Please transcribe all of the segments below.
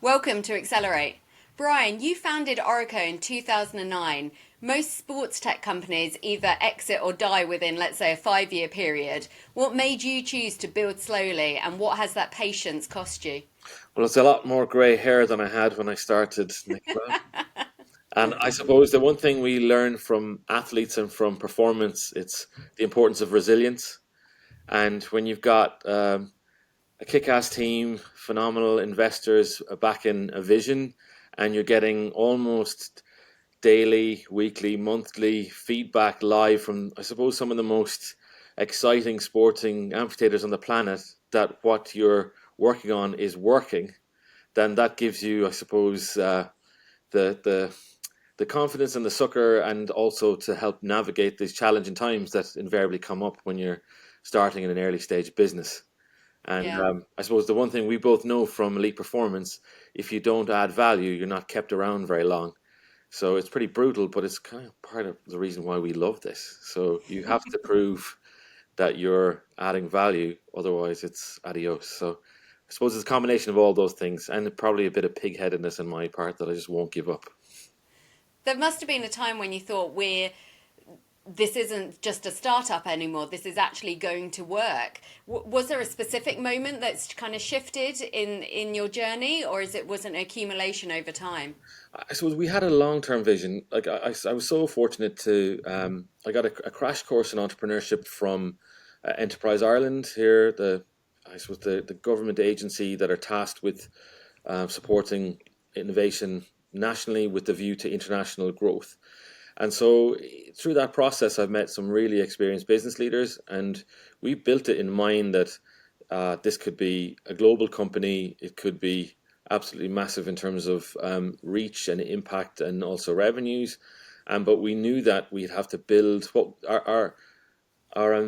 Welcome to Accelerate. Brian, you founded Orreco in 2009. Most sports tech companies either exit or die within, let's say, a 5 year period. What made you choose to build slowly, and what has that patience cost you? Well, it's a lot more grey hair than I had when I started, Nicola. And I suppose the one thing we learn from athletes and from performance, it's the importance of resilience. And when you've got a kick-ass team, phenomenal investors backing a vision, and you're getting almost daily, weekly, monthly feedback live from, I suppose, some of the most exciting sporting amphitheaters on the planet, that what you're working on is working, then that gives you, I suppose, the the the confidence and the succor, and also to help navigate these challenging times that invariably come up when you're starting in an early stage business. And Yeah. I suppose the one thing we both know from elite performance, if you don't add value, you're not kept around very long. So it's pretty brutal, but it's kind of part of the reason why we love this. So you have to prove that you're adding value, otherwise it's adios. So I suppose it's a combination of all those things, and probably a bit of pig-headedness on my part that I just won't give up. There must have been a time when you thought this isn't just a startup anymore. This is actually going to work. Was there a specific moment that's kind of shifted in your journey, or was it an accumulation over time? I suppose we had a long-term vision. Like I was so fortunate to I got a crash course in entrepreneurship from Enterprise Ireland here. I suppose the government agency that are tasked with supporting innovation nationally with the view to international growth. And so through that process, I've met some really experienced business leaders, and we built it in mind that this could be a global company. It could be absolutely massive in terms of reach and impact, and also revenues. But we knew that we'd have to build what our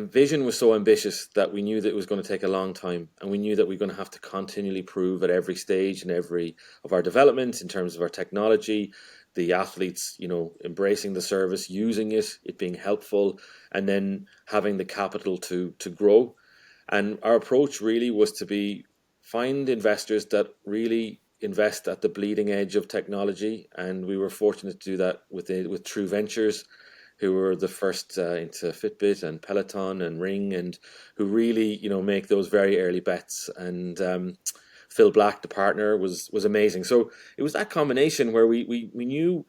vision was so ambitious that we knew that it was going to take a long time, and we knew that we were going to have to continually prove at every stage and every of our development in terms of our technology, the athletes, embracing the service, using it being helpful, and then having the capital to grow. And our approach really was to be find investors that really invest at the bleeding edge of technology, and we were fortunate to do that with True Ventures, who were the first into Fitbit and Peloton and Ring, and who really make those very early bets. And Phil Black, the partner, was amazing. So it was that combination where we knew,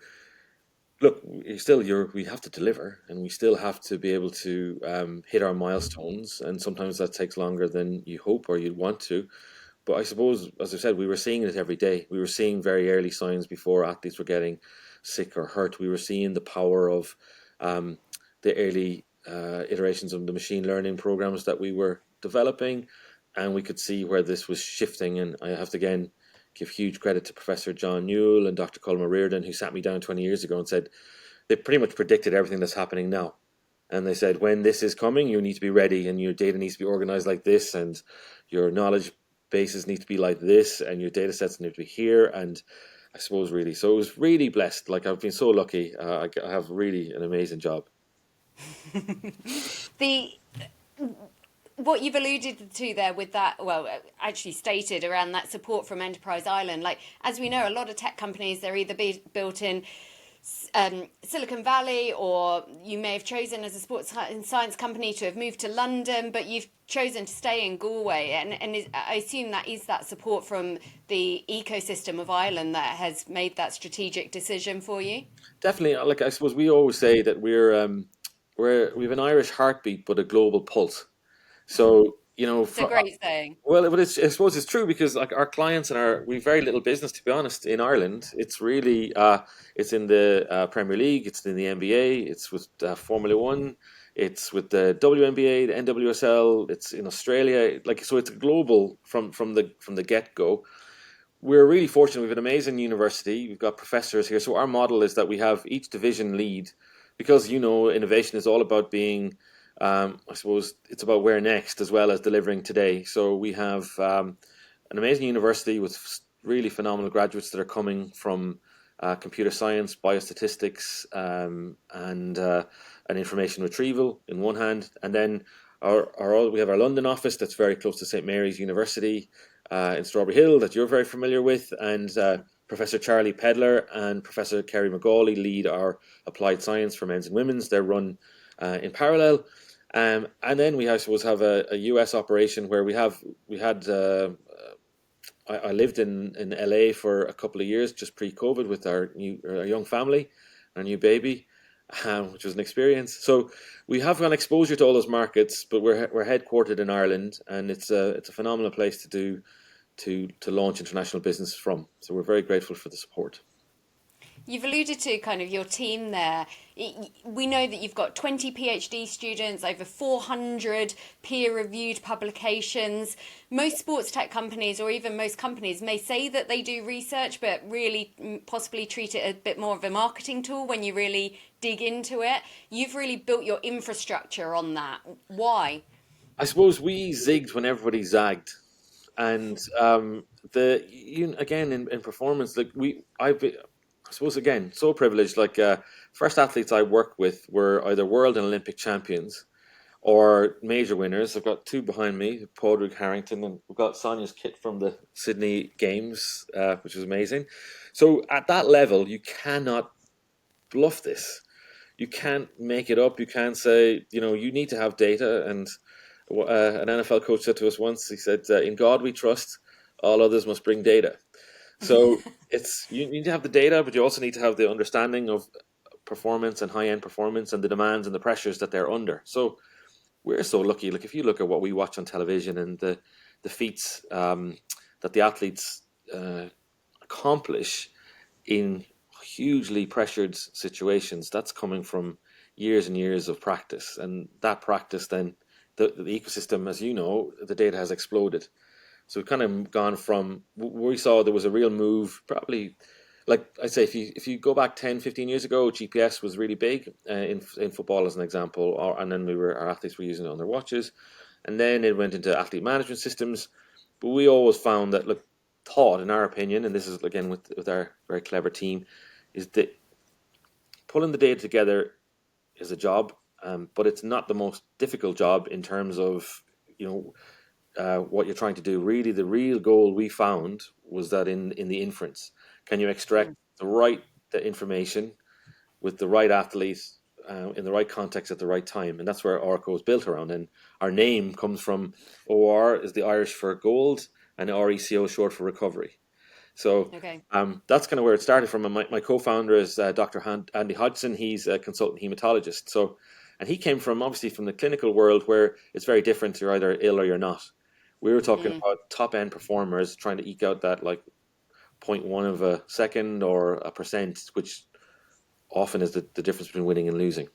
look, we have to deliver, and we still have to be able to hit our milestones, and sometimes that takes longer than you hope or you'd want to. But I suppose, as I said, we were seeing it every day. We were seeing very early signs before athletes were getting sick or hurt. We were seeing the power of um, the early iterations of the machine learning programs that we were developing, and we could see where this was shifting. And I have to again give huge credit to Professor John Newell and Dr. Colm Reardon, who sat me down 20 years ago and said they pretty much predicted everything that's happening now. And they said, when this is coming, you need to be ready, and your data needs to be organized like this, and your knowledge bases need to be like this, and your data sets need to be here. And I suppose really, so it was really blessed. Like, I've been so lucky. I have really an amazing job. The what you've alluded to there with that, well, actually stated around that support from Enterprise Island, like as we know, a lot of tech companies, they're either built in Silicon Valley, or you may have chosen as a sports and science company to have moved to London, but you've chosen to stay in Galway. And I assume that is that support from the ecosystem of Ireland that has made that strategic decision for you. Definitely, like I suppose we always say that we've an Irish heartbeat but a global pulse. So It's a great saying. well, but I suppose it's true, because like our clients and we've very little business, to be honest, in Ireland. It's really it's in the Premier League, it's in the NBA, it's with Formula One, it's with the WNBA, the NWSL, it's in Australia. Like, so it's global from the get go. We're really fortunate. We have an amazing university. We've got professors here. So our model is that we have each division lead, because innovation is all about being. I suppose it's about where next as well as delivering today. So we have an amazing university with really phenomenal graduates that are coming from computer science, biostatistics, and information retrieval in one hand, and then we have our London office that's very close to St Mary's University, in Strawberry Hill that you're very familiar with, and Professor Charlie Pedler and Professor Kerry McGauley lead our applied science for men's and women's. They're run in parallel. And then we, I suppose, have a US operation where we had I lived in LA for a couple of years just pre-COVID with our young family, our new baby, which was an experience. So we have an exposure to all those markets, but we're headquartered in Ireland, and it's a phenomenal place to launch international business from. So we're very grateful for the support. You've alluded to kind of your team there. We know that you've got 20 PhD students, over 400 peer-reviewed publications. Most sports tech companies, or even most companies, may say that they do research, but really possibly treat it a bit more of a marketing tool when you really dig into it. You've really built your infrastructure on that. Why? I suppose we zigged when everybody zagged. And again in performance, like I suppose again so privileged. Like first athletes I worked with were either world and Olympic champions or major winners. I've got two behind me, Padraig Harrington, and we've got Sonia's kit from the Sydney Games, which was amazing. So at that level, you cannot bluff this. You can't make it up. You can't say, you need to have data. And an NFL coach said to us once, he said, "In God we trust, all others must bring data." So you need to have the data, but you also need to have the understanding of performance and high-end performance and the demands and the pressures that they're under. So we're so lucky. Like if you look at what we watch on television and the feats that the athletes accomplish in hugely pressured situations, that's coming from years and years of practice. And that practice then, the ecosystem, as you know, the data has exploded. So we've kind of gone from, we saw there was a real move, probably, like I say, if you go back 10, 15 years ago, GPS was really big in football as an example, and then our athletes were using it on their watches. And then it went into athlete management systems. But we always found that, look, thought, in our opinion, and this is again with our very clever team, is that pulling the data together is a job, but it's not the most difficult job in terms of, what you're trying to do. Really, the real goal we found was that in the inference, can you extract the information with the right athlete in the right context at the right time? And that's where Orreco is built around. And our name comes from OR is the Irish for gold, and RECO short for recovery. So that's kind of where it started from. And my co-founder is Dr. Andy Hodgson. He's a consultant hematologist. So, and he came from obviously from the clinical world where it's very different. You're either ill or you're not. We were talking about top end performers trying to eke out that like 0.1 of a second or a percent, which often is the difference between winning and losing.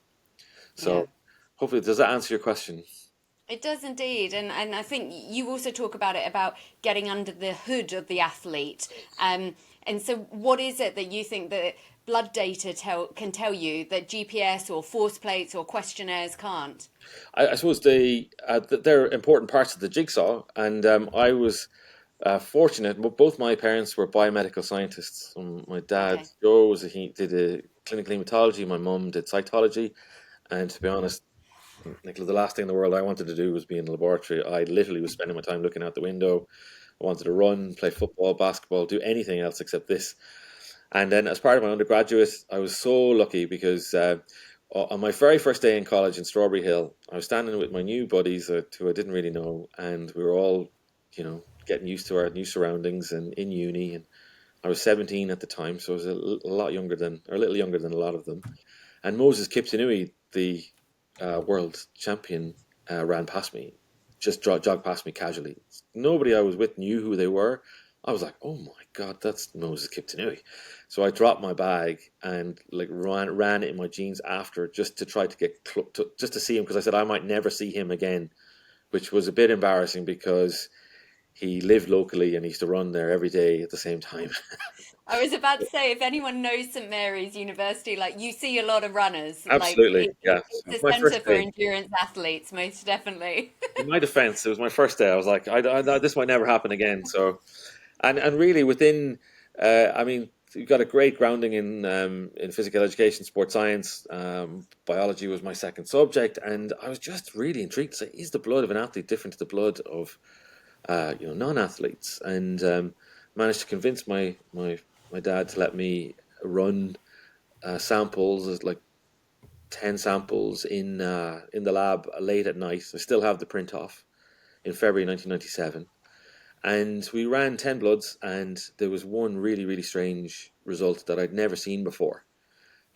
So hopefully, does that answer your question? It does indeed, and I think you also talk about it about getting under the hood of the athlete. And so, what is it that you think that blood data can tell you that GPS or force plates or questionnaires can't? I suppose they're important parts of the jigsaw, and I was fortunate. Both my parents were biomedical scientists. My dad, Joe, he did a clinical hematology. My mum did cytology, and to be honest, Nicola, the last thing in the world I wanted to do was be in the laboratory. I literally was spending my time looking out the window. I wanted to run, play football, basketball, do anything else except this. And then as part of my undergraduate, I was so lucky because on my very first day in college in Strawberry Hill, I was standing with my new buddies who I didn't really know, and we were all, getting used to our new surroundings and in uni. And I was 17 at the time, so I was a little younger than a lot of them. And Moses Kiptanui, the world champion, ran past me, just jogged past me casually. Nobody I was with knew who they were. I was like, "Oh my God, that's Moses Kiptanui!" So I dropped my bag and like ran it in my jeans after, just to try to get just to see him, because I said I might never see him again, which was a bit embarrassing because he lived locally and he used to run there every day at the same time. I was about to say, if anyone knows St Mary's University, like you see a lot of runners. Like Absolutely, yeah. It was it's my a centre first for day. endurance athletes, most definitely. In my defense, it was my first day. I was like, this might never happen again. So, and really within, I mean, you got a great grounding in physical education, sports science. Biology was my second subject, and I was just really intrigued to say, is the blood of an athlete different to the blood of non-athletes, and managed to convince my dad to let me run samples, like 10 samples in the lab late at night. I still have the print off in February 1997. And we ran 10 bloods, and there was one really, really strange result that I'd never seen before.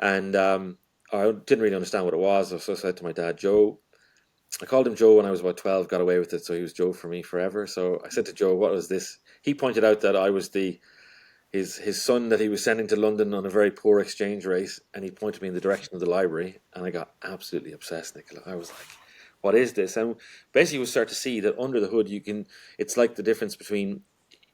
And I didn't really understand what it was. So I said to my dad, Joe, I called him Joe when I was about 12, got away with it, so he was Joe for me forever. So I said to Joe, what was this? He pointed out that I was his son that he was sending to London on a very poor exchange rate, and he pointed me in the direction of the library, and I got absolutely obsessed, Nicola. I was like, what is this? And basically we start to see that under the hood it's like the difference between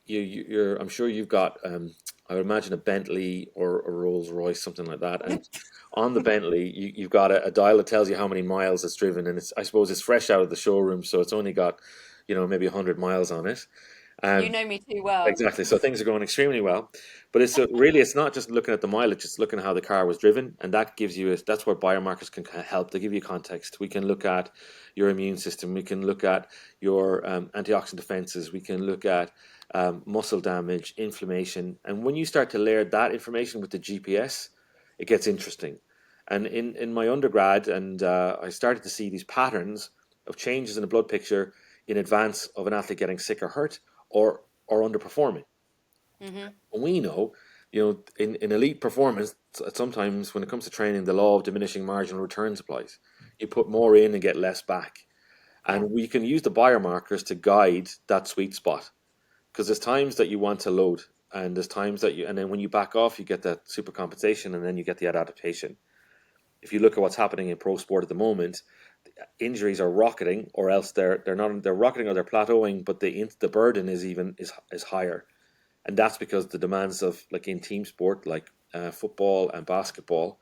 you're I'm sure you've got I would imagine a Bentley or a Rolls Royce, something like that, and on the Bentley you've got a dial that tells you how many miles it's driven, and I suppose it's fresh out of the showroom, so it's only got maybe 100 miles on it. You um, know me too well. Exactly. So things are going extremely well, but it's not just looking at the mileage; it's looking at how the car was driven, and that gives you that's where biomarkers can help. They give you context. We can look at your immune system. We can look at your antioxidant defenses. We can look at muscle damage, inflammation, and when you start to layer that information with the GPS, it gets interesting. And in my undergrad, and I started to see these patterns of changes in the blood picture in advance of an athlete getting sick or hurt, or underperforming. Hmm. And we know, in elite performance, sometimes when it comes to training, the law of diminishing marginal returns applies. You put more in and get less back. Yeah. And we can use the biomarkers to guide that sweet spot. Because there's times that you want to load, and there's times and then when you back off, you get that super compensation, and then you get the adaptation. If you look at what's happening in pro sport at the moment, injuries are rocketing, or else they're rocketing or they're plateauing, but the burden is higher, and that's because the demands of, like in team sport, like football and basketball,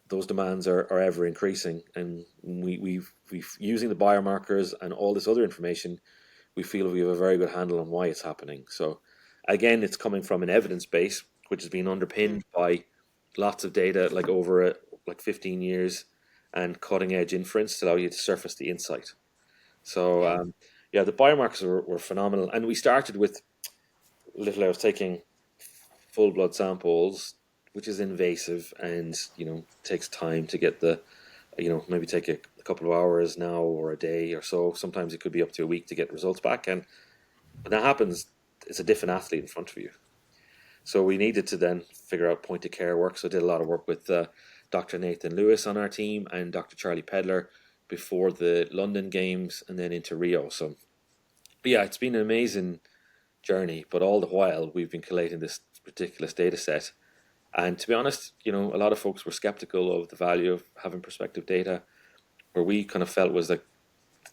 those demands are ever increasing, and we've using the biomarkers and all this other information, we feel we have a very good handle on why it's happening. So again, it's coming from an evidence base which has been Mm. underpinned by lots of data, like over like 15 years, and cutting edge inference to allow you to surface the insight. So Okay. yeah, the biomarkers were phenomenal, and we started with literally I was taking full blood samples, which is invasive and takes time to get maybe take a couple of hours now or a day or so. Sometimes it could be up to a week to get results back, and when that happens, it's a different athlete in front of you. So we needed to then figure out point of care work. So I did a lot of work with Dr. Nathan Lewis on our team and Dr. Charlie Pedler before the London Games and then into Rio. So, but yeah, it's been an amazing journey. But all the while, we've been collating this ridiculous data set. And to be honest, a lot of folks were skeptical of the value of having prospective data. Where we kind of felt was like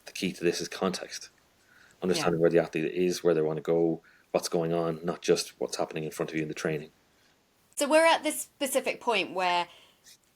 the key to this is context, Yeah. understanding where the athlete is, where they want to go, what's going on, not just what's happening in front of you in the training. So we're at this specific point where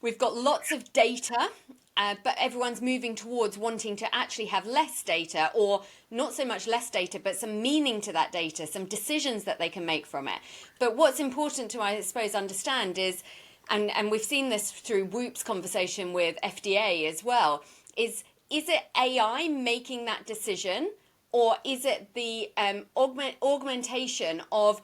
we've got lots of data, but everyone's moving towards wanting to actually have less data, or not so much less data, but some meaning to that data, some decisions that they can make from it. But what's important to, I suppose, understand is, and we've seen this through Whoop's conversation with FDA as well, is it AI making that decision, or is it the augmentation of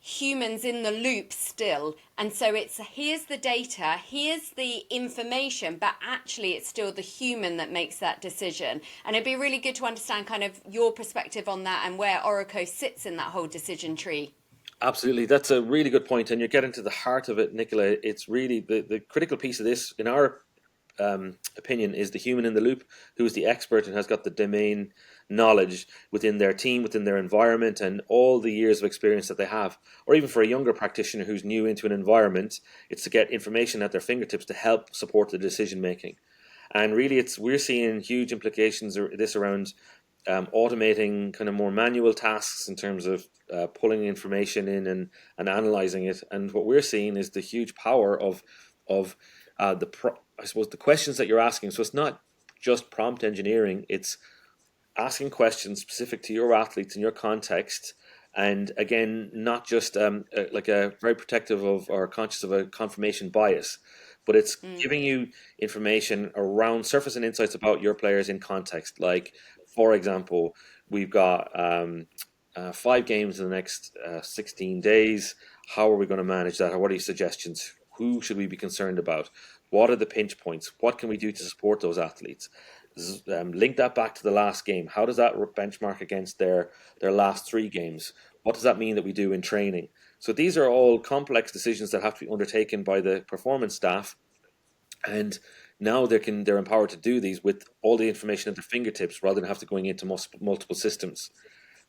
humans in the loop still? And so it's, here's the data, here's the information, but actually it's still the human that makes that decision. And it'd be really good to understand kind of your perspective on that and where Orreco sits in that whole decision tree. Absolutely, that's a really good point, and you're getting to the heart of it, Nicola. It's really the critical piece of this, in our opinion, is the human in the loop, who is the expert and has got the domain knowledge within their team, within their environment, and all the years of experience that they have. Or even for a younger practitioner who's new into an environment, it's to get information at their fingertips to help support the decision making. And really, we're seeing huge implications of this around automating kind of more manual tasks in terms of pulling information in and analyzing it. And what we're seeing is the huge power of I suppose the questions that you're asking. So it's not just prompt engineering; it's asking questions specific to your athletes in your context. And again, not just like a very protective of or conscious of a confirmation bias, but it's Mm. giving you information around surface and insights about your players in context. Like, for example, We've got 5 games in the next 16 days. How are we going to manage that? What are your suggestions? Who should we be concerned about? What are the pinch points? What can we do to support those athletes? Link that back to the last game. How does that benchmark against their last 3 games? What does that mean that we do in training? So these are all complex decisions that have to be undertaken by the performance staff, and now they're empowered to do these with all the information at their fingertips rather than have to going into multiple systems.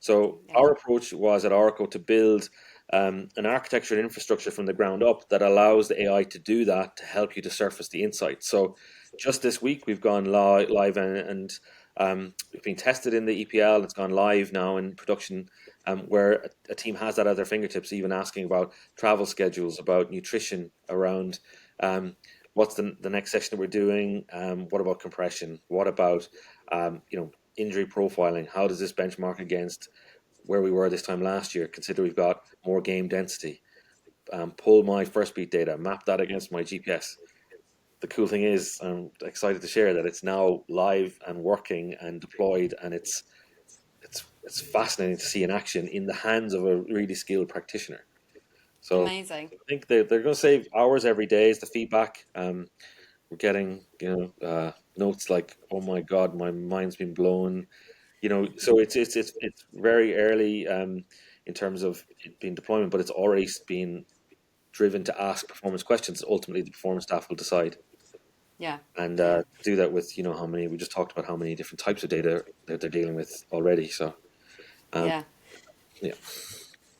So Yeah. our approach was at Orreco to build an architecture and infrastructure from the ground up that allows the AI to do that, to help you to surface the insights. So just this week we've gone live and we've been tested in the EPL. It's gone live now in production, where a team has that at their fingertips, even asking about travel schedules, about nutrition, around what's the next session that we're doing, what about compression, what about injury profiling, how does this benchmark against where we were this time last year? Consider we've got more game density. Pull my first beat data, map that against my GPS. The cool thing is, I'm excited to share that it's now live and working and deployed, and it's fascinating to see in action in the hands of a really skilled practitioner. So Amazing. I think they're going to save hours every day is the feedback. We're getting notes like, "Oh my God, my mind's been blown." So it's very early in terms of it being deployment, but it's already been driven to ask performance questions. Ultimately, the performance staff will decide, Yeah. and Yeah. do that with how many we just talked about, how many different types of data that they're dealing with already. So um, Yeah. yeah,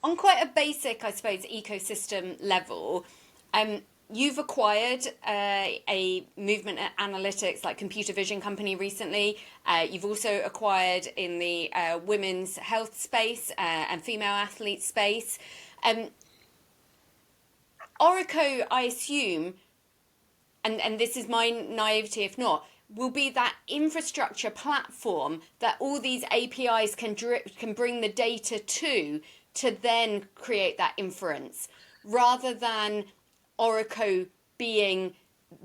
On quite a basic, I suppose, ecosystem level, you've acquired a movement analytics, like computer vision company recently. You've also acquired in the women's health space and female athlete space. Orico, I assume, and this is my naivety if not, will be that infrastructure platform that all these APIs can bring the data to then create that inference, rather than Orico being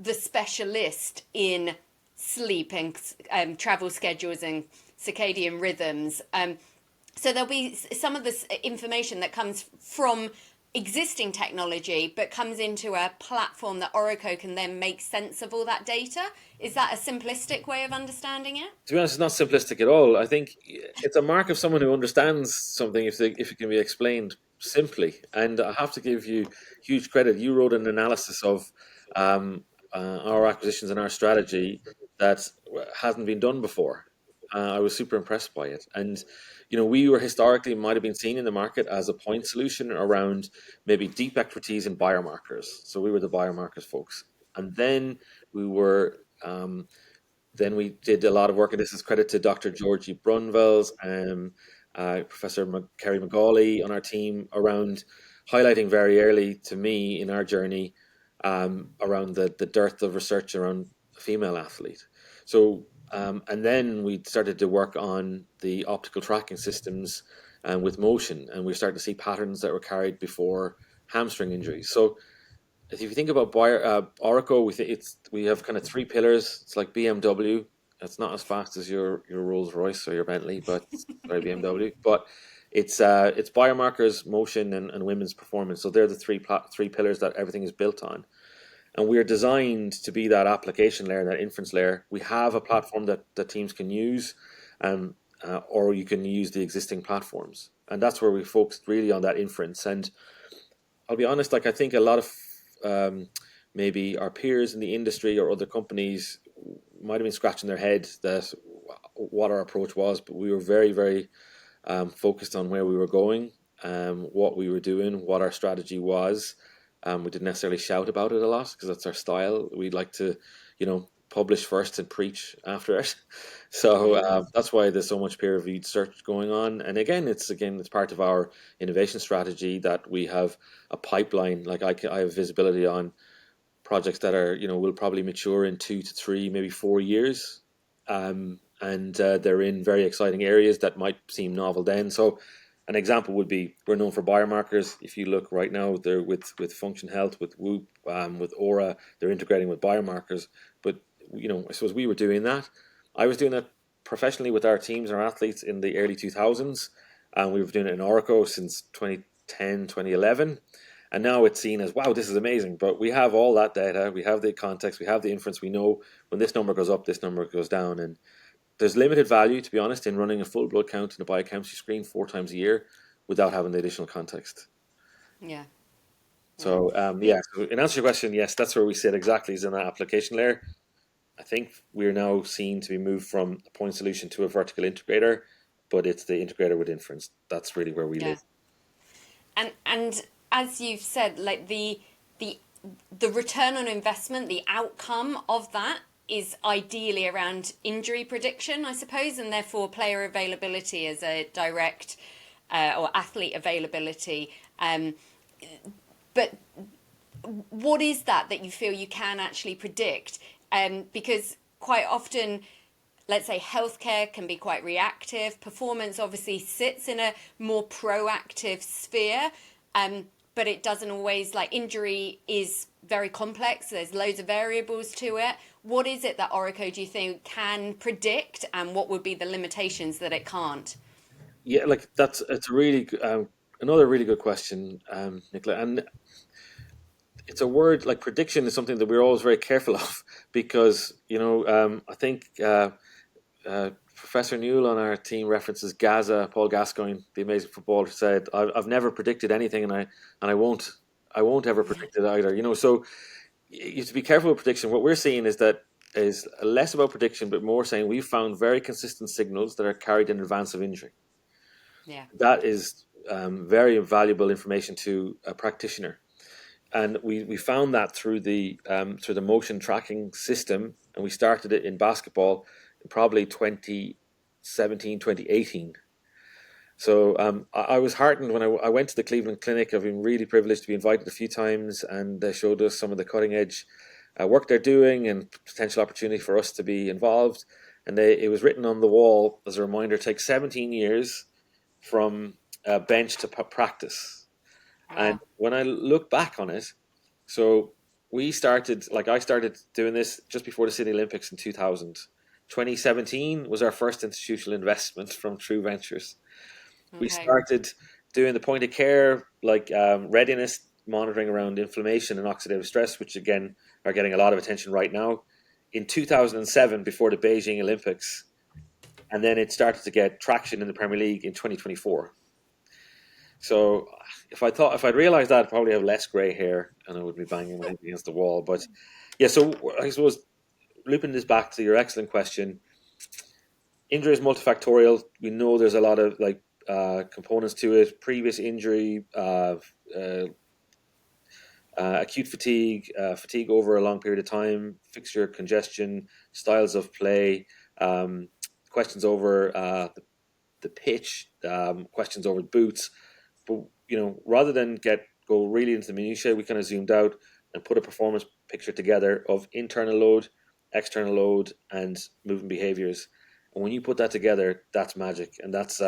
the specialist in sleep and travel schedules and circadian rhythms. So there'll be some of this information that comes from existing technology, but comes into a platform that Orico can then make sense of all that data. Is that a simplistic way of understanding it? to be honest, it's not simplistic at all. I think it's a mark of someone who understands something if it can be explained simply. And I have to give you huge credit. You wrote an analysis of our acquisitions and our strategy that hasn't been done before. I was super impressed by it. And we were historically might have been seen in the market as a point solution around maybe deep expertise in biomarkers. So we were the biomarkers folks. And then we did a lot of work, and this is credit to Dr. Georgie Brunvels and Professor Kerry McGauley on our team, around highlighting very early to me in our journey around the dearth of research around a female athlete. So, and then we started to work on the optical tracking systems with motion, and we started to see patterns that were carried before hamstring injuries. So if you think about Oracle, we have kind of 3 pillars. It's like BMW. It's not as fast as your Rolls Royce or your Bentley, but it's by BMW. But it's biomarkers, motion, and women's performance. So they're the three pillars that everything is built on. And we're designed to be that application layer, that inference layer. We have a platform that teams can use, or you can use the existing platforms, and that's where we focused really on that inference. And I'll be honest, like I think a lot of maybe our peers in the industry or other companies might have been scratching their head that what our approach was, but we were very, very focused on where we were going, what we were doing, what our strategy was. We didn't necessarily shout about it a lot because that's our style. We'd like to, publish first and preach after it. So that's why there's so much peer-reviewed search going on. And it's part of our innovation strategy that we have a pipeline. Like I have visibility on projects that are, will probably mature in 2 to 3, maybe 4 years. And they're in very exciting areas that might seem novel then. So an example would be, we're known for biomarkers. If you look right now, they're with Function Health, with Whoop, with Aura, they're integrating with biomarkers. But I suppose we were doing that. I was doing that professionally with our teams and our athletes in the early 2000s, and we were doing it in Orreco since 2010, 2011. And now it's seen as, wow, this is amazing. But we have all that data, we have the context, we have the inference, we know when this number goes up, this number goes down. And there's limited value, to be honest, in running a full blood count and a biochemistry screen 4 times a year without having the additional context. Yeah. Yeah. So, yeah, so in answer to your question, yes, that's where we sit exactly, is in that application layer. I think we're now seen to be moved from a point solution to a vertical integrator, but it's the integrator with inference. That's really where we Yeah. live. And as you've said, like the the return on investment, the outcome of that is ideally around injury prediction, I suppose, and therefore player availability as a direct or athlete availability. But what is that you feel you can actually predict? Because quite often, let's say healthcare can be quite reactive. Performance obviously sits in a more proactive sphere, but it doesn't always, like, injury is very complex. There's loads of variables to it. What is it that Orreco, do you think, can predict, and what would be the limitations that it can't? Yeah, like it's a really another really good question, Nicola. And it's a word like prediction is something that we're always very careful of because I think Professor Newell on our team references Gaza, Paul Gascoigne, the amazing footballer, said, "I've never predicted anything, and I won't ever predict it either." So you have to be careful with prediction. What we're seeing is less about prediction, but more saying we've found very consistent signals that are carried in advance of injury. Yeah. That is very valuable information to a practitioner, and we found that through the motion tracking system, and we started it in basketball in probably 2017, 2018. So I was heartened when I went to the Cleveland Clinic. I've been really privileged to be invited a few times, and they showed us some of the cutting edge work they're doing and potential opportunity for us to be involved. And it was written on the wall as a reminder: take 17 years from bench to practice. And Wow. when I look back on it, so I started doing this just before the Sydney Olympics in 2000. 2017 was our first institutional investment from True Ventures. We Okay. started doing the point of care, like readiness monitoring around inflammation and oxidative stress, which again are getting a lot of attention right now, in 2007 before the Beijing Olympics. And then it started to get traction in the Premier League in 2024. So if I'd realized that, I'd probably have less grey hair and I would be banging my head against the wall. But yeah, so I suppose looping this back to your excellent question, injury is multifactorial. We know there's a lot of components to it: previous injury, acute fatigue, fatigue over a long period of time, fixture congestion, styles of play, questions over the pitch, questions over boots. But rather than go really into the minutiae, we kind of zoomed out and put a performance picture together of internal load, external load, and movement behaviors. And when you put that together, that's magic. And that's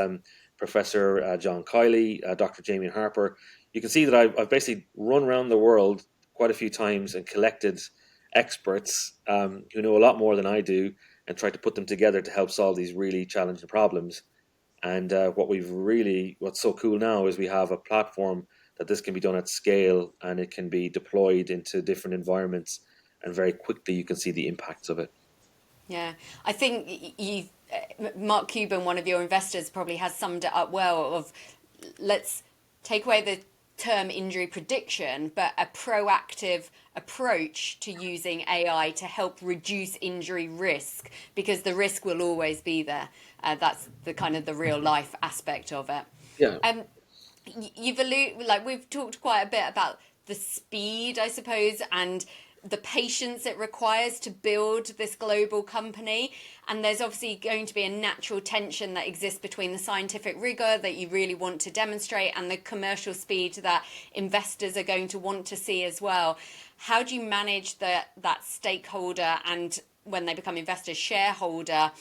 Professor John Kiley, Dr. Jamie Harper. You can see that I've basically run around the world quite a few times and collected experts who know a lot more than I do and tried to put them together to help solve these really challenging problems. And what's so cool now is we have a platform that this can be done at scale and it can be deployed into different environments, and very quickly you can see the impacts of it. Yeah, I think Mark Cuban, one of your investors, probably has summed it up well. Of let's take away the term injury prediction, but a proactive approach to using AI to help reduce injury risk, because the risk will always be there. That's the kind of the real life aspect of it. Yeah, Um, you've like we've talked quite a bit about the speed, I suppose, and the patience it requires to build this global company. And there's obviously going to be a natural tension that exists between the scientific rigor that you really want to demonstrate and the commercial speed that investors are going to want to see as well. How do you manage that stakeholder, and when they become investors, shareholder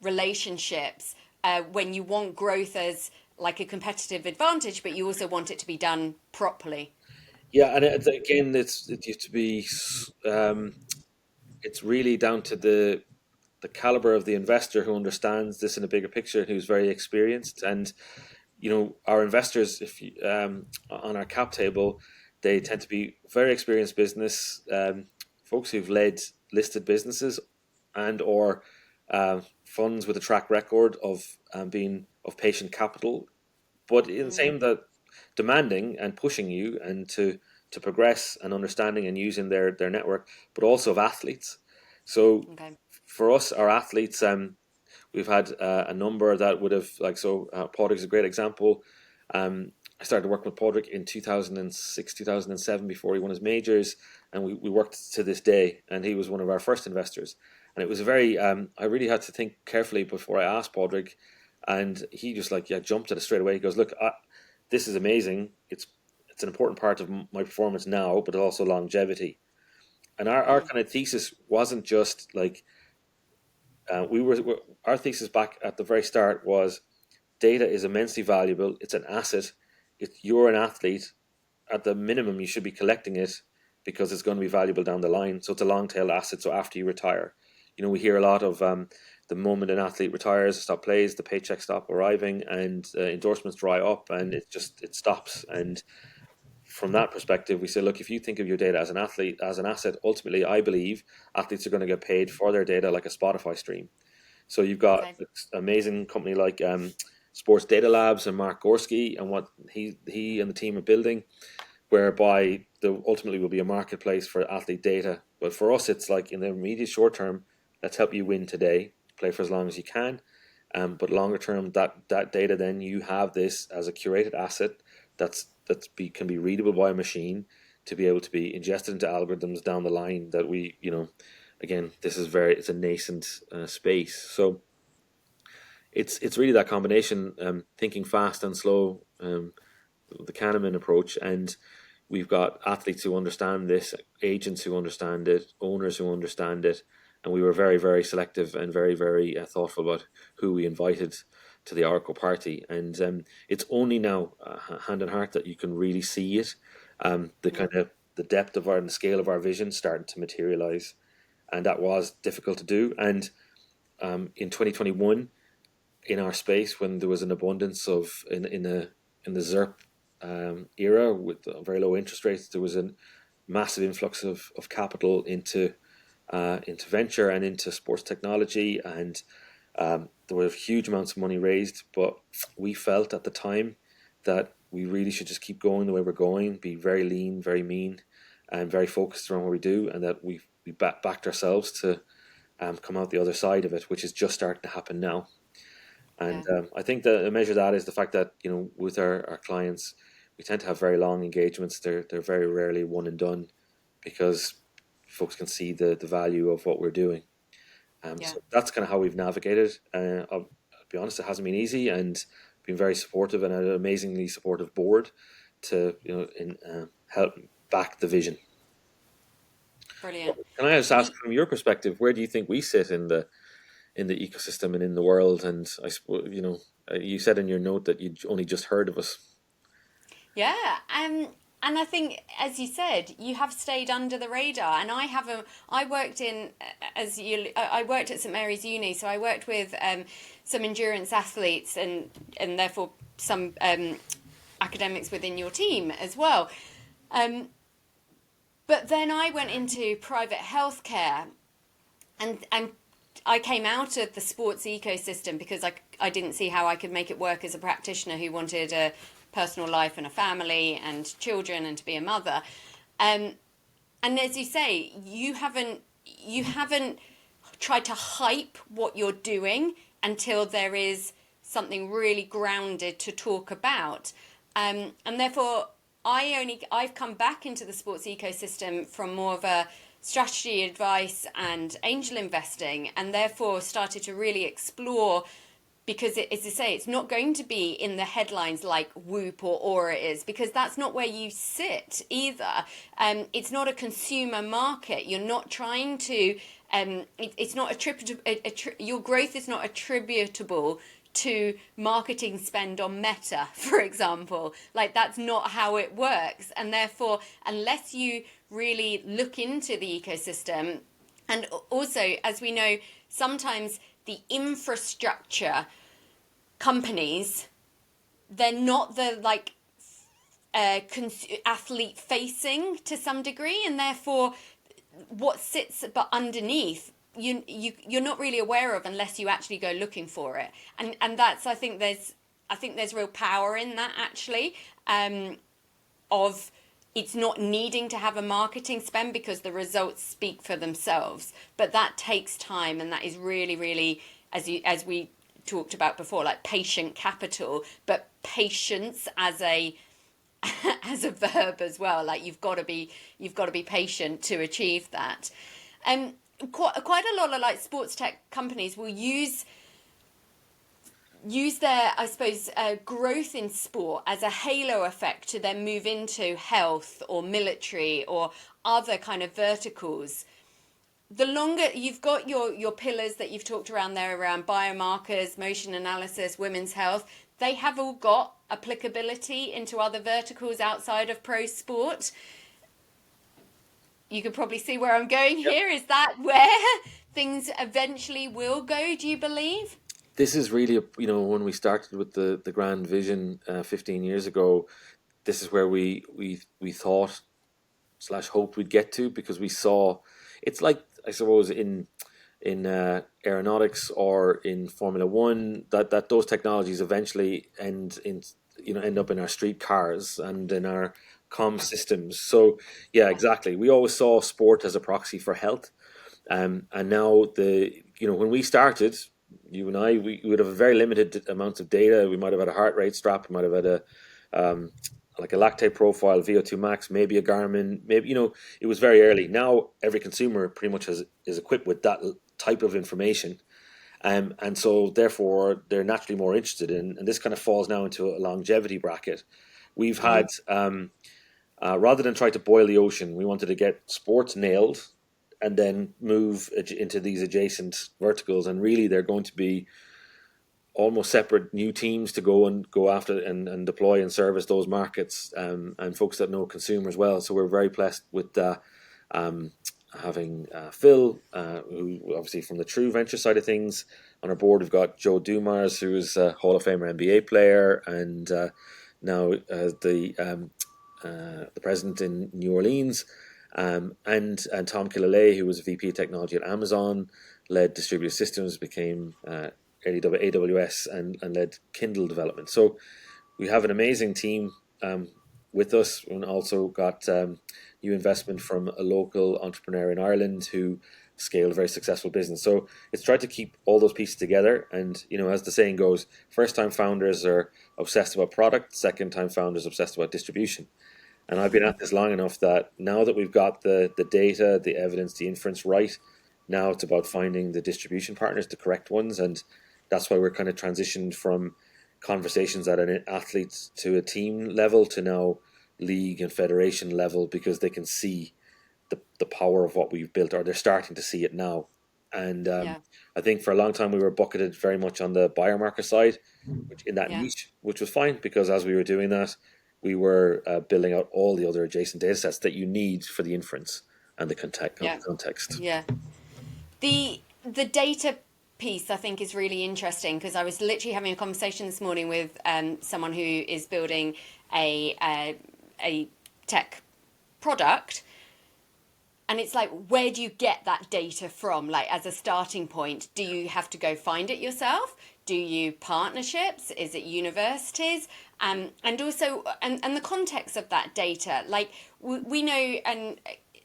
relationships, when you want growth as like a competitive advantage, but you also want it to be done properly? yeah, and again, it used to be. It's really down to the caliber of the investor who understands this in a bigger picture, who's very experienced. And our investors, if you, on our cap table, they tend to be very experienced business folks who've led listed businesses and or funds with a track record of being of patient capital, but in the same that demanding and pushing you and to progress and understanding and using their network, but also of athletes. So Okay. for us, our athletes, we've had a number that would have Padraig is a great example. I started working with Padraig in 2006, 2007 before he won his majors, and we worked to this day. And he was one of our first investors. And it was a very I really had to think carefully before I asked Padraig, and he just jumped at it straight away. He goes, "Look, this is amazing. It's an important part of my performance now, but also longevity." And our kind of thesis wasn't just like we were. Our thesis back at the very start was data is immensely valuable. It's an asset. You're an athlete. At the minimum, you should be collecting it because it's going to be valuable down the line. So it's a long tail asset. So after you retire, we hear a lot of the moment an athlete retires, stop plays, the paychecks stop arriving, and endorsements dry up, and it stops. And from that perspective, we say, look, if you think of your data as an athlete, as an asset, ultimately, I believe athletes are going to get paid for their data like a Spotify stream. So you've got Okay. an amazing company like Sports Data Labs and Mark Gorski and what he and the team are building, whereby there ultimately will be a marketplace for athlete data. But for us, it's like in the immediate short term, let's help you win today, play for as long as you can. But longer term, that data, then you have this as a curated asset can be readable by a machine to be able to be ingested into algorithms down the line that again, it's a nascent space. So it's really that combination, thinking fast and slow, the Kahneman approach. And we've got athletes who understand this, agents who understand it, owners who understand it, and we were very, very selective and very, very thoughtful about who we invited to the Orreco party. And it's only now, hand on heart, that you can really see it, the kind of the depth of and the scale of our vision starting to materialize, and that was difficult to do. And in 2021, in our space, when there was an abundance of in the ZERP era with very low interest rates, there was a massive influx of capital into venture and into sports technology, and there were huge amounts of money raised. But we felt at the time that we really should just keep going the way we're going, be very lean, very mean, and very focused around what we do, and that we backed ourselves to come out the other side of it, which is just starting to happen now. And Yeah. I think that a measure of that is the fact that with our clients, we tend to have very long engagements. They're very rarely one and done, because folks can see the value of what we're doing. Yeah. So that's kind of how we've navigated. I'll be honest, it hasn't been easy, and been very supportive, and an amazingly supportive board to help back the vision. Brilliant. Can I just You, ask, from your perspective, where do you think we sit in the ecosystem and in the world? And I suppose you said in your note that you'd only just heard of us. yeah. And I think, as you said, you have stayed under the radar. And I haven't. I worked in, I worked at St Mary's Uni, so I worked with some endurance athletes and therefore some academics within your team as well. But then I went into private healthcare, and I came out of the sports ecosystem because I didn't see how I could make it work as a practitioner who wanted a personal life and a family and children and to be a mother. And as you say, you haven't tried to hype what you're doing until there is something really grounded to talk about. And therefore, I've come back into the sports ecosystem from more of a strategy advice and angel investing, and therefore started to really explore, because as you say, it's not going to be in the headlines like Whoop or Aura is, because that's not where you sit either. It's not a consumer market. You're not trying to. It's not attributable. Your growth is not attributable to marketing spend on Meta, for example. Like, that's not how it works, and therefore, unless you really look into the ecosystem, and also, as we know, sometimes the infrastructure companies, they're not the like athlete facing to some degree, and therefore what sits but underneath you're not really aware of unless you actually go looking for it. And that's, I think there's real power in that, actually, of it's not needing to have a marketing spend because the results speak for themselves. But that takes time, and that is really, really, as we talked about before, like patient capital, but patience as a as a verb as well. Like you've got to be patient to achieve that. Um, quite a lot of like sports tech companies will use their, I suppose, growth in sport as a halo effect to then move into health or military or other kind of verticals. The longer you've got your pillars that you've talked around there, around biomarkers, motion analysis, women's health, they have all got applicability into other verticals outside of pro sport. You can probably see where I'm going here. Is that where things eventually will go, do you believe? This is really, when we started with the grand vision 15 years ago, this is where we thought slash hoped we'd get to, because we saw it's like, I suppose, in aeronautics or in Formula One, that those technologies eventually end up in our street cars and in our comm systems. So yeah, exactly. We always saw sport as a proxy for health, and now when we started, you and I, we would have a very limited amounts of data. We might have had a heart rate strap, we might have had a um, like a lactate profile, VO2 max, maybe a Garmin, maybe it was very early. Now every consumer pretty much is equipped with that type of information, and so therefore they're naturally more interested in. And this kind of falls now into a longevity bracket. We've had rather than try to boil the ocean, we wanted to get sports nailed and then move into these adjacent verticals. And really, they're going to be almost separate new teams to go after and deploy and service those markets, and folks that know consumers well. So we're very blessed with um, having Phil, who obviously from the True Venture side of things. On our board, we've got Joe Dumars, who is a Hall of Famer NBA player, and now the president in New Orleans, and Tom Killalay, who was a VP of technology at Amazon, led distributed systems, became AWS, and led Kindle development. So we have an amazing team with us, and also got new investment from a local entrepreneur in Ireland who scaled a very successful business. So it's tried to keep all those pieces together. And as the saying goes, first time founders are obsessed about product, second time founders obsessed about distribution. And I've been at this long enough that now that we've got the data, the evidence, the inference right, now it's about finding the distribution partners, the correct ones. And that's why we're kind of transitioned from conversations at an athlete to a team level to now league and federation level, because they can see the power of what we've built, or they're starting to see it now. And Yeah, I think for a long time we were bucketed very much on the biomarker side, which in that yeah, niche, which was fine, because as we were doing that, we were building out all the other adjacent data sets that you need for the inference and the yeah, context. yeah. The data piece, I think, is really interesting, because I was literally having a conversation this morning with someone who is building a tech product. And it's like, where do you get that data from? Like, as a starting point, do you have to go find it yourself? Do you partnerships? Is it universities? And also, and the context of that data. Like, we know, and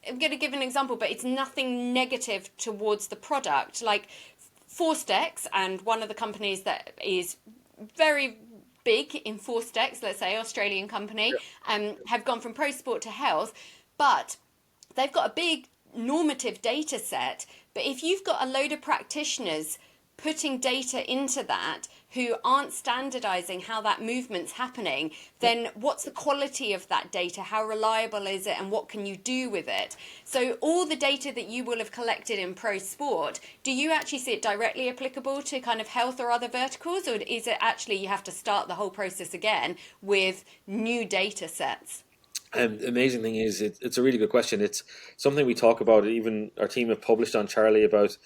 I'm going to give an example, but it's nothing negative towards the product. Like, Forstex, and one of the companies that is very big in Forstex, let's say Australian company, have gone from pro sport to health, but they've got a big normative data set. But if you've got a load of practitioners putting data into that who aren't standardizing how that movement's happening, then what's the quality of that data? How reliable is it? And what can you do with it? So all the data that you will have collected in pro sport, do you actually see it directly applicable to kind of health or other verticals? Or is it actually you have to start the whole process again with new data sets? And the amazing thing is, it's a really good question. It's something we talk about. Even our team have published on Charlie about.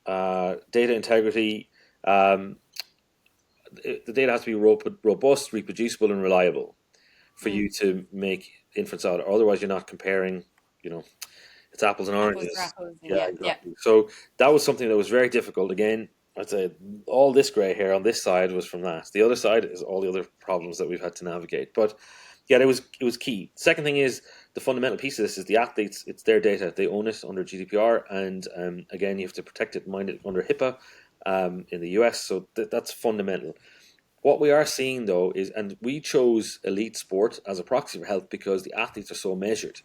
data integrity. The data has to be robust, reproducible, and reliable for Mm. you to make inference out. Otherwise, you're not comparing, you know, it's apples and Apples to oranges. apples. Yeah, Yeah, yeah, exactly. So that was something that was very difficult. Again, I'd say all this grey hair on this side was from that. The other side is all the other problems that we've had to navigate. But yeah, it was key. Second thing is the fundamental piece of this is the athletes. It's their data. They own it under GDPR, and again, you have to protect it, mind it under HIPAA in the US. So that's fundamental. What we are seeing though is, and we chose elite sport as a proxy for health because the athletes are so measured.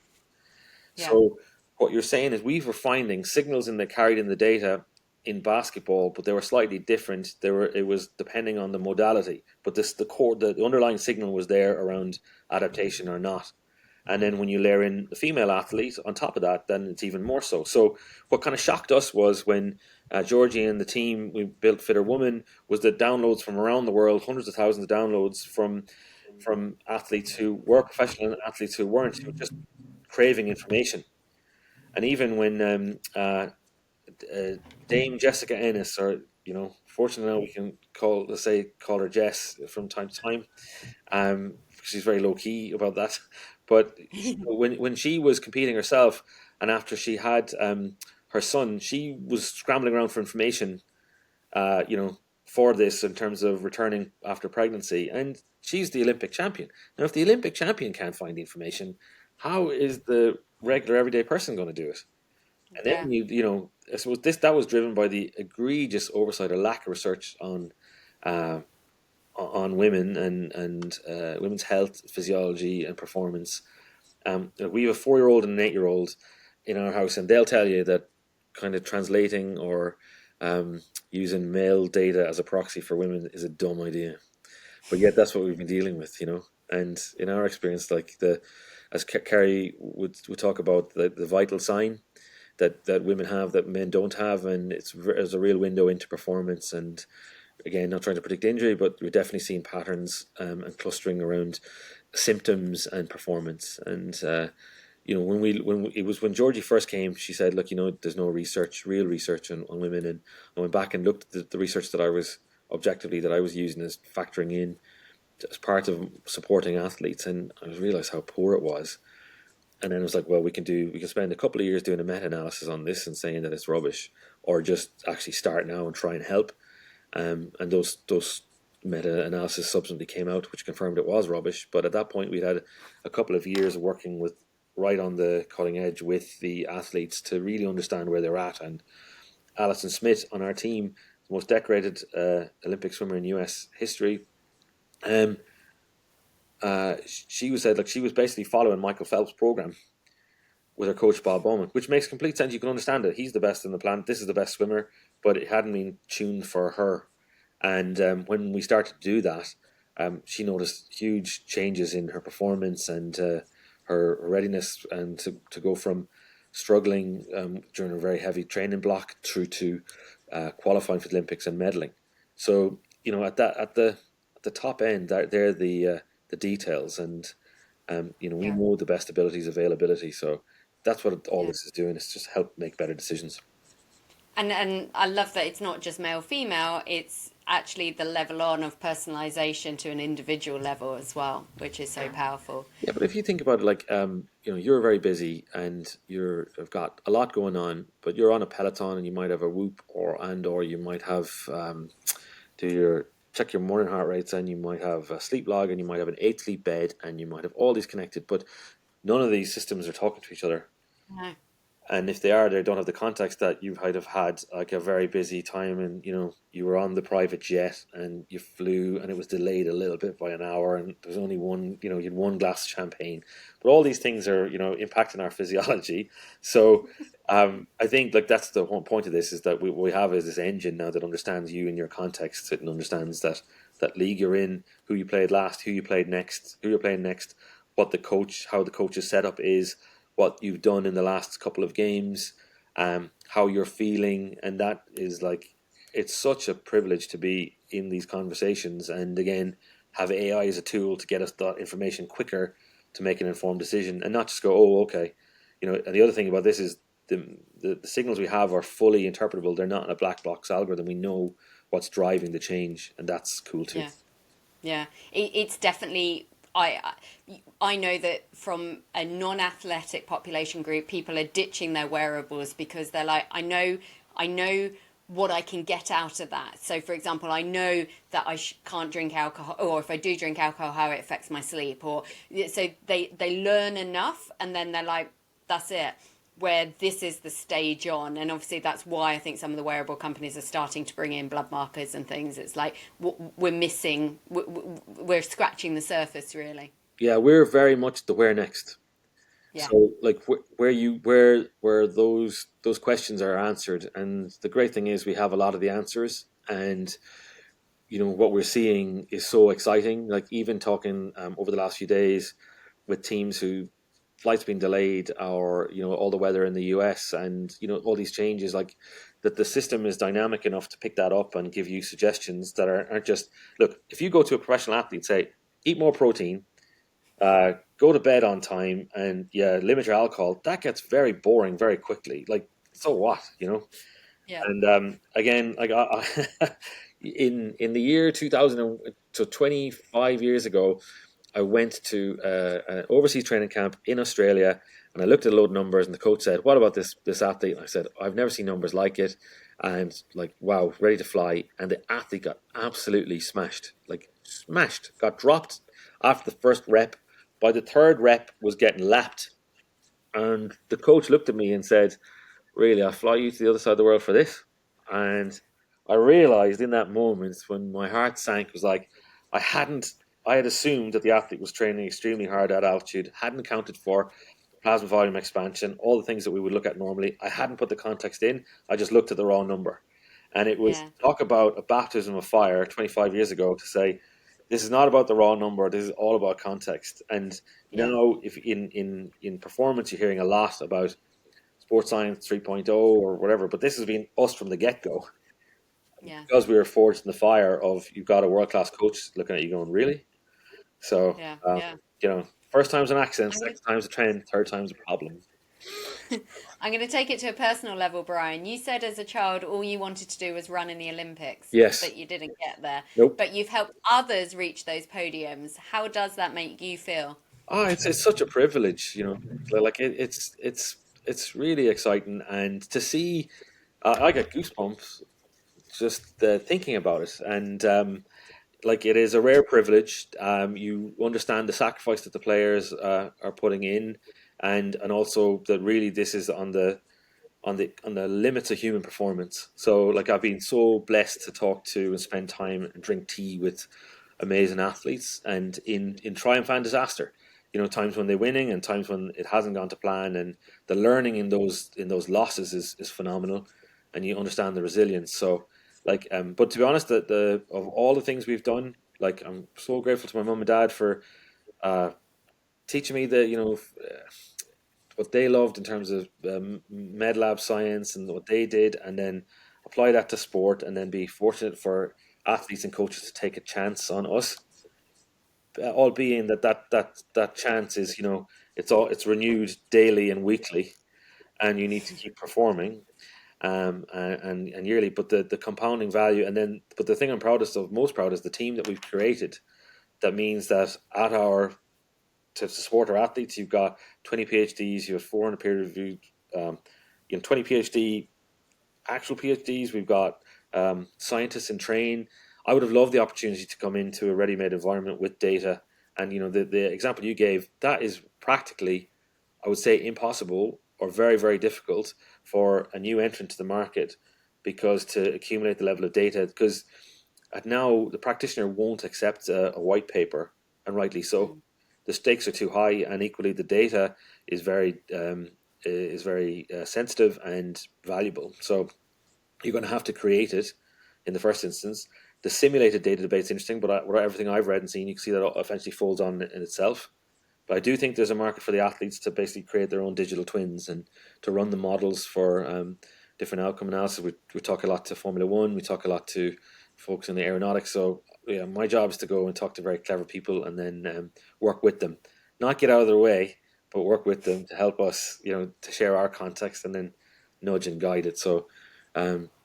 yeah. So what you're saying is we were finding signals in the carried in the data in basketball, but they were slightly different. It was depending on the modality, but the underlying signal was there around adaptation or not. And then when you layer in the female athlete on top of that, then it's even more so. So what kind of shocked us was when Georgie and the team we built Fitter Woman was the downloads from around the world, hundreds of thousands of downloads from athletes who were professional and athletes who weren't, who were just craving information. And even when Dame Jessica Ennis, or fortunately now we can call her Jess from time to time. She's very low key about that. But when she was competing herself, and after she had her son, she was scrambling around for information. For this in terms of returning after pregnancy, and she's the Olympic champion. Now, if the Olympic champion can't find the information, how is the regular everyday person going to do it? And Yeah, then I suppose that was driven by the egregious oversight or lack of research uh, on women and women's health, physiology, and performance. We have a 4-year-old and an 8-year-old in our house, and they'll tell you that kind of translating or using male data as a proxy for women is a dumb idea. But yet, that's what we've been dealing with. And in our experience, as Kerry would talk about the vital sign that women have that men don't have, and it's a real window into performance. And again, not trying to predict injury, but we're definitely seeing patterns and clustering around symptoms and performance. And when Georgie first came, she said, "Look, there's no real research on women." And I went back and looked at the research that I was using as factoring in as part of supporting athletes, and I realized how poor it was. And then it was like, well, we can spend a couple of years doing a meta-analysis on this and saying that it's rubbish, or just actually start now and try and help. And those meta-analysis subsequently came out, which confirmed it was rubbish. But at that point, we'd had a couple of years of working with right on the cutting edge with the athletes to really understand where they're at. And Alison Smith on our team, the most decorated Olympic swimmer in US history, um, she was said like she was basically following Michael Phelps' program with her coach Bob Bowman, which makes complete sense. You can understand it. He's the best in the planet. This is the best swimmer, but it hadn't been tuned for her. And when we started to do that, she noticed huge changes in her performance and her readiness, and to go from struggling during a very heavy training block through to qualifying for the Olympics and medaling. So at the top end, they're the details, and we yeah, know the best abilities availability. So that's what all yeah. this is doing. It's just help make better decisions. And I love that it's not just male female, it's actually the level on of personalization to an individual level as well, which is so powerful. Yeah, but if you think about it, like you're very busy and you've got a lot going on, but you're on a Peloton and you might have a Whoop or you might have do your check your morning heart rates, and you might have a sleep log, and you might have an 8 sleep bed, and you might have all these connected, but none of these systems are talking to each other. No. And if they are, they don't have the context that you might have had like a very busy time, and you were on the private jet and you flew, and it was delayed a little bit by an hour, and there was only one, you had one glass of champagne. But all these things are impacting our physiology. So I think like that's the whole point of this, is that we have is this engine now that understands you and your context, and understands that league you're in, who you played last, who you played next, who you're playing next, how the coach's setup is, what you've done in the last couple of games, how you're feeling, and that is like, it's such a privilege to be in these conversations, and again, have AI as a tool to get us that information quicker to make an informed decision, and not just go, oh, okay, And the other thing about this is the signals we have are fully interpretable. They're not in a black box algorithm. We know what's driving the change, and that's cool too. Yeah. Yeah, it's definitely. I know that from a non-athletic population group, people are ditching their wearables because they're like, I know what I can get out of that. So, for example, I know that I can't drink alcohol, or if I do drink alcohol, how it affects my sleep, or so they learn enough, and then they're like, that's it. Where this is the stage on, and obviously that's why I think some of the wearable companies are starting to bring in blood markers and things. It's like we're missing, we're scratching the surface, really. Yeah, we're very much the where next. Yeah, So like where those questions are answered, and the great thing is we have a lot of the answers, and what we're seeing is so exciting. Like even talking over the last few days with teams who flights been delayed, or all the weather in the US, and all these changes, like that the system is dynamic enough to pick that up and give you suggestions that aren't just, look, if you go to a professional athlete, say eat more protein, go to bed on time, and yeah, limit your alcohol, that gets very boring very quickly. Like, so what? yeah, And again, like in the year 2000, so 25 years ago, I went to an overseas training camp in Australia, and I looked at a load of numbers, and the coach said, "What about this athlete?" And I said, "I've never seen numbers like it," and like, wow, ready to fly. And the athlete got absolutely smashed, like smashed, got dropped after the first rep. By the third rep, was getting lapped, and the coach looked at me and said, "Really, I'll fly you to the other side of the world for this?" And I realized in that moment when my heart sank, was like, I hadn't, I had assumed that the athlete was training extremely hard at altitude, hadn't accounted for plasma volume expansion, all the things that we would look at normally. I hadn't put the context in. I just looked at the raw number. And it was yeah, talk about a baptism of fire 25 years ago to say, this is not about the raw number. This is all about context. And yeah, now, if in performance, you're hearing a lot about sports science 3.0 or whatever, but this has been us from the get-go, yeah, because we were forged in the fire of, you've got a world-class coach looking at you going, really? So yeah, um, yeah. first time's an accident, I'm gonna second time's a trend, third time's a problem. I'm gonna take it to a personal level, Brian. You said as a child all you wanted to do was run in the Olympics, Yes. but you didn't get there. Nope. But you've helped others reach those podiums. How does that make you feel? Oh, it's such a privilege, like it's really exciting, and to see, I get goosebumps just thinking about it. And like, it is a rare privilege. You understand the sacrifice that the players are putting in, and also that really this is on the limits of human performance. So like, I've been so blessed to talk to and spend time and drink tea with amazing athletes, and in triumph and disaster. Times when they're winning and times when it hasn't gone to plan, and the learning in those losses is phenomenal, and you understand the resilience. So like, but to be honest, the of all the things we've done, like, I'm so grateful to my mum and dad for uh, teaching me what they loved in terms of med lab science and what they did, and then apply that to sport, and then be fortunate for athletes and coaches to take a chance on us, all being that chance is, it's renewed daily and weekly, and you need to keep performing, and yearly. But the compounding value, and then, but the thing I'm most proud is the team that we've created. That means that to support our athletes, you've got 20 PhDs, you have 400 peer reviewed, um, 20 PhD actual PhDs. We've got scientists in train. I would have loved the opportunity to come into a ready-made environment with data. And the example you gave, that is practically, I would say, impossible, or very, very difficult for a new entrant to the market, because to accumulate the level of data, because now the practitioner won't accept a white paper, and rightly so. Mm, The stakes are too high, and equally the data is very sensitive and valuable. So you're going to have to create it in the first instance. The simulated data debate is interesting, but everything I've read and seen, you can see that it eventually folds on in itself. But I do think there's a market for the athletes to basically create their own digital twins, and to run the models for different outcome analysis. We talk a lot to Formula One, we talk a lot to folks in the aeronautics. So yeah, my job is to go and talk to very clever people, and then work with them, not get out of their way, but work with them to help us, to share our context and then nudge and guide it. So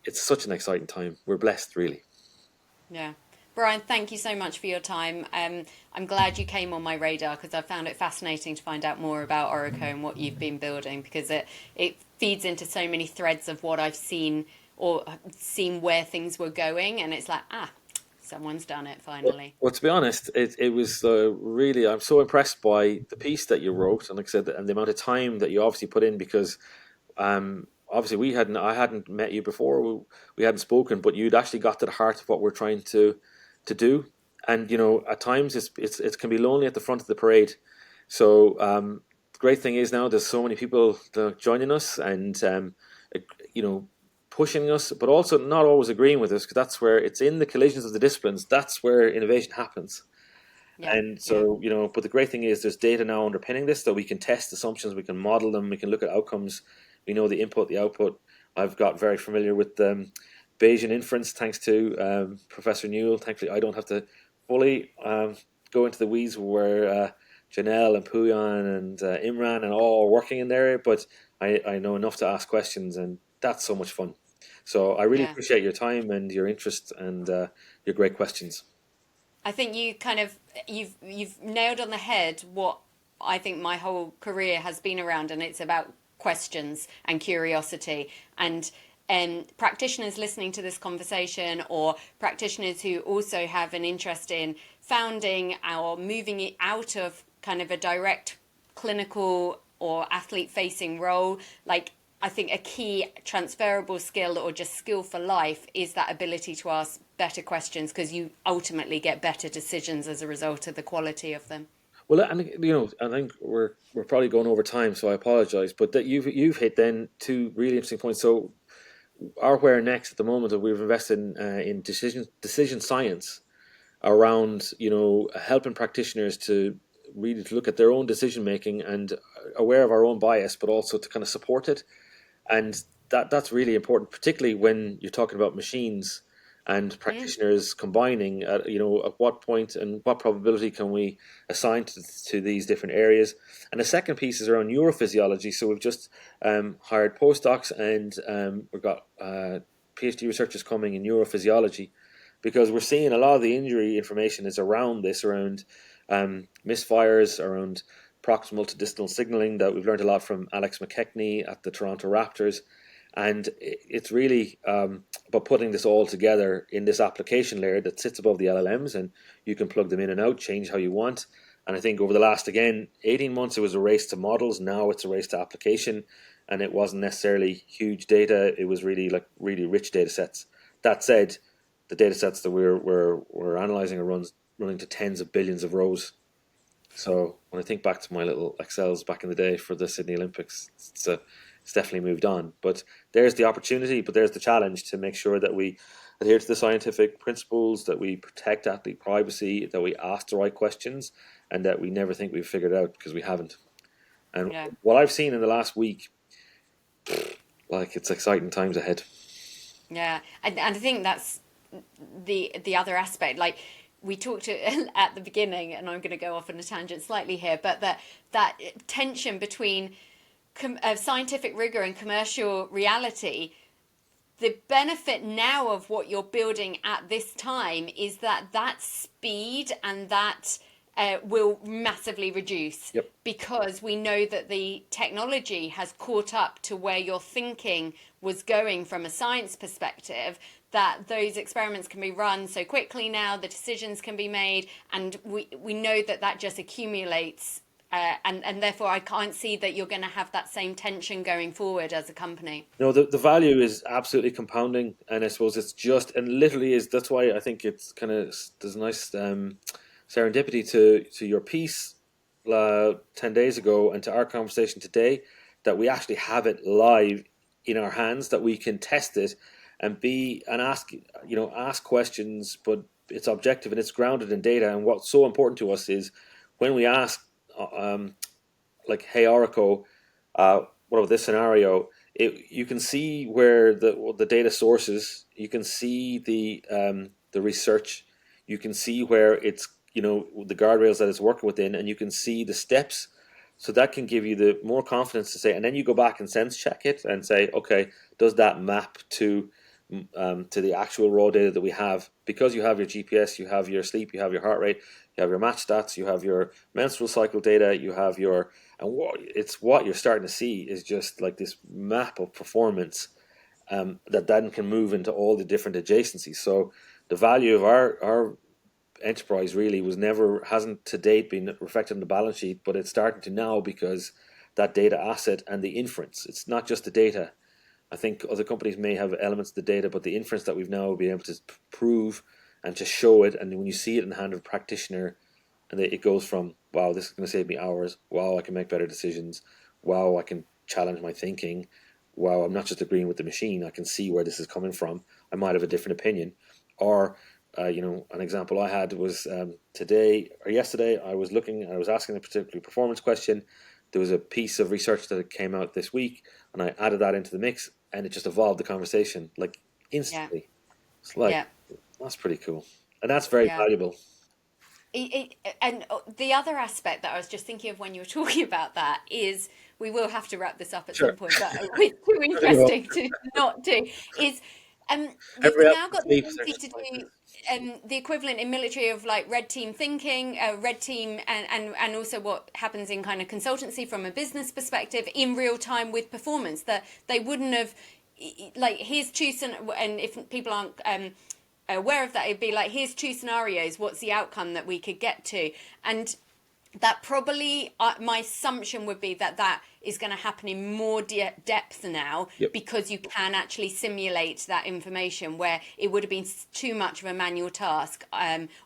it's such an exciting time. We're blessed, really. Yeah. Brian, thank you so much for your time. I'm glad you came on my radar because I found it fascinating to find out more about Orreco and what you've been building, because it feeds into so many threads of what I've seen or seen where things were going. And it's like, someone's done it finally. Well, to be honest, it was really, I'm so impressed by the piece that you wrote, and like I said, and the amount of time that you obviously put in, because obviously I hadn't met you before, we hadn't spoken, but you'd actually got to the heart of what we're trying to do. And at times it can be lonely at the front of the parade. So the great thing is now there's so many people joining us, and you know pushing us, but also not always agreeing with us, because that's where it's in the collisions of the disciplines. That's where innovation happens. Yeah, And yeah, so, but the great thing is there's data now underpinning this, that we can test assumptions, we can model them, we can look at outcomes. We know the input, the output. I've got very familiar with Bayesian inference thanks to Professor Newell. Thankfully, I don't have to fully go into the weeds where Janelle and Puyan and Imran and all are working in there, but I know enough to ask questions, and that's so much fun. So I really yeah. appreciate your time and your interest and your great questions. I think you've nailed on the head what I think my whole career has been around, and it's about questions and curiosity. And practitioners listening to this conversation, or practitioners who also have an interest in founding or moving it out of kind of a direct clinical or athlete facing role, like, I think a key transferable skill or just skill for life is that ability to ask better questions, because you ultimately get better decisions as a result of the quality of them. Well, and I think we're probably going over time, so I apologise. But that you've hit then two really interesting points. So our where next at the moment, that we've invested in decision science around helping practitioners to really to look at their own decision making and aware of our own bias, but also to kind of support it. And that's really important, particularly when you're talking about machines and Mm, practitioners combining. At what point and what probability can we assign to these different areas? And the second piece is around neurophysiology. So we've just hired postdocs, and we've got PhD researchers coming in neurophysiology, because we're seeing a lot of the injury information is around this, around misfires, around proximal to distal signaling, that we've learned a lot from Alex McKechnie at the Toronto Raptors. And it's really about putting this all together in this application layer that sits above the LLMs, and you can plug them in and out, change how you want. And I think over the last, again, 18 months, it was a race to models. Now it's a race to application, and it wasn't necessarily huge data. It was really really rich data sets. That said, the data sets that we're analyzing are running to tens of billions of rows. So when I think back to my little Excels back in the day for the Sydney Olympics, it's definitely moved on. But there's the opportunity, but there's the challenge to make sure that we adhere to the scientific principles, that we protect athlete privacy, that we ask the right questions, and that we never think we've figured it out, because we haven't. And yeah, what I've seen in the last week, it's exciting times ahead. yeah, and I think that's the other aspect. Like, we talked at the beginning, and I'm going to go off on a tangent slightly here, but that tension between scientific rigor and commercial reality. The benefit now of what you're building at this time is that speed and that will massively reduce, Yep. because we know that the technology has caught up to where your thinking was going from a science perspective, that those experiments can be run so quickly now, the decisions can be made, and we know that just accumulates. And therefore, I can't see that you're going to have that same tension going forward as a company. No, the value is absolutely compounding, and I suppose it's just, and literally is, that's why I think it's kind of, there's a nice serendipity to your piece 10 days ago and to our conversation today, that we actually have it live in our hands, that we can test it and ask questions, but it's objective and it's grounded in data. And what's so important to us is when we ask, hey, Oracle, what about this scenario? You can see where the data sources. You can see the research. You can see where it's the guardrails that it's working within, and you can see the steps So that can give you the more confidence to say, and then you go back and sense check it and say, okay, does that map to the actual raw data that we have? Because you have your GPS, you have your sleep, you have your heart rate, you have your match stats, you have your menstrual cycle data, you have your, and what you're starting to see is just like this map of performance, that then can move into all the different adjacencies. So the value of our enterprise really hasn't to date been reflected in the balance sheet, but it's starting to now, because that data asset and the inference, it's not just the data. I think other companies may have elements of the data, but the inference that we've now been able to prove and to show it, and when you see it in the hand of a practitioner, and it goes from, wow, this is going to save me hours, wow, I can make better decisions, wow, I can challenge my thinking, wow, I'm not just agreeing with the machine, I can see where this is coming from, I might have a different opinion. Or an example I had was, today or yesterday, I was asking a particular performance question. There was a piece of research that came out this week, and I added that into the mix, and it just evolved the conversation like Yeah. instantly. It's like, Yeah. that's pretty cool, and that's very Yeah. valuable. And the other aspect that I was just thinking of when you were talking about that is, we will have to wrap this up at some Sure. point, but it's too Very well. interesting to not do. Is you've Every hour now of got the sleep, they're ability just to like do this. the equivalent in military of like red team thinking, red team, and also what happens in kind of consultancy from a business perspective in real time with performance that they wouldn't have. Like, here's two and if people aren't aware of that, it'd be like, here's two scenarios, what's the outcome that we could get to? And that probably, my assumption would be that that is going to happen in more depth now, Yep. because you can actually simulate that information, where it would have been too much of a manual task,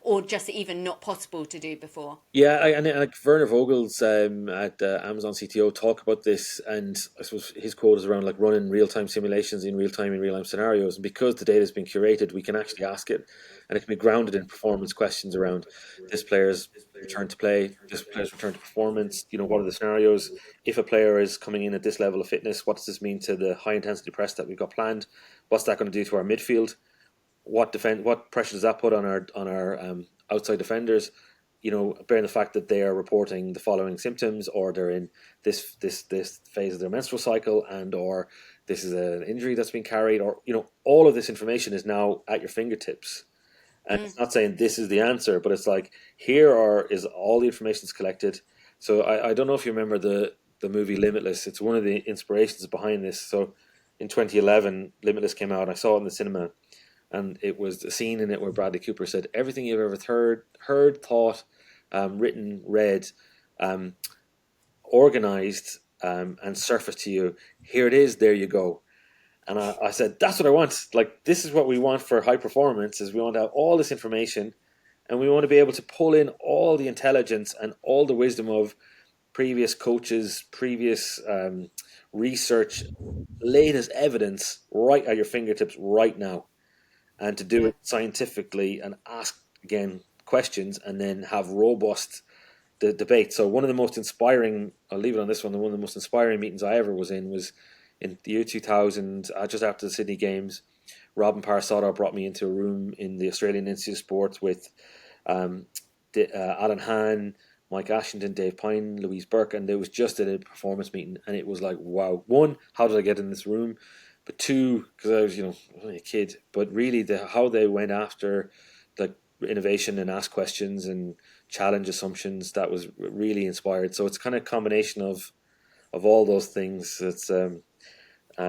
or just even not possible to do before. Yeah, and like Werner Vogel's at Amazon CTO talk about this, and I suppose his quote is around like running real time simulations in real time scenarios. And because the data has been curated, we can actually ask it, and it can be grounded in performance questions around this player's return to play, this player's return to performance. What are the scenarios? If a player is coming in at this level of fitness, what does this mean to the high intensity press that we've got planned? What's that going to do to our midfield? What pressure does that put on our outside defenders? Bearing the fact that they are reporting the following symptoms, or they're in this phase of their menstrual cycle, and or this is an injury that's been carried, or all of this information is now at your fingertips. And Mm. it's not saying this is the answer, but it's like, is all the information's collected. So I don't know if you remember the movie Limitless. It's one of the inspirations behind this. So in 2011, Limitless came out. I saw it in the cinema, and it was a scene in it where Bradley Cooper said, "Everything you've ever heard, thought, written, read, um, organized, and surfaced to you. Here it is. There you go." And I said, "That's what I want. Like, this is what we want for high performance. Is we want to have all this information, and we want to be able to pull in all the intelligence and all the wisdom of previous coaches, previous research, latest evidence right at your fingertips right now." And to do Yeah. it scientifically and ask again questions, and then have robust debate. So one of the most inspiring, I'll leave it on this one, one of the most inspiring meetings I ever was in the year 2000, just after the Sydney Games. Robin Parasada brought me into a room in the Australian Institute of Sports with um, Alan Hahn, Mike Ashington, Dave Pine, Louise Burke, and there was just a performance meeting, and it was like, wow. One, how did I get in this room? But two, because I was, only a kid, but really how they went after the innovation and ask questions and challenge assumptions, that was really inspired. So it's kind of a combination of all those things. It's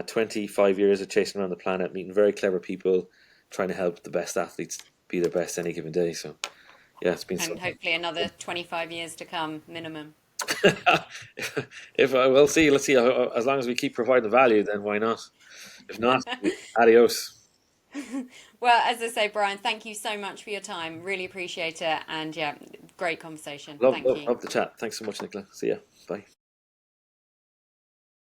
25 years of chasing around the planet, meeting very clever people, trying to help the best athletes be their best any given day. So yeah, it's been so And hopefully another 25 years to come, minimum. fun. If we'll see, let's see. As long as we keep providing value, then why not? If not, adios. Well, as I say, Brian, thank you so much for your time. Really appreciate it. And yeah, great conversation. Love, Thank love, you. love the chat. Thanks so much, Nicola. See ya. Bye.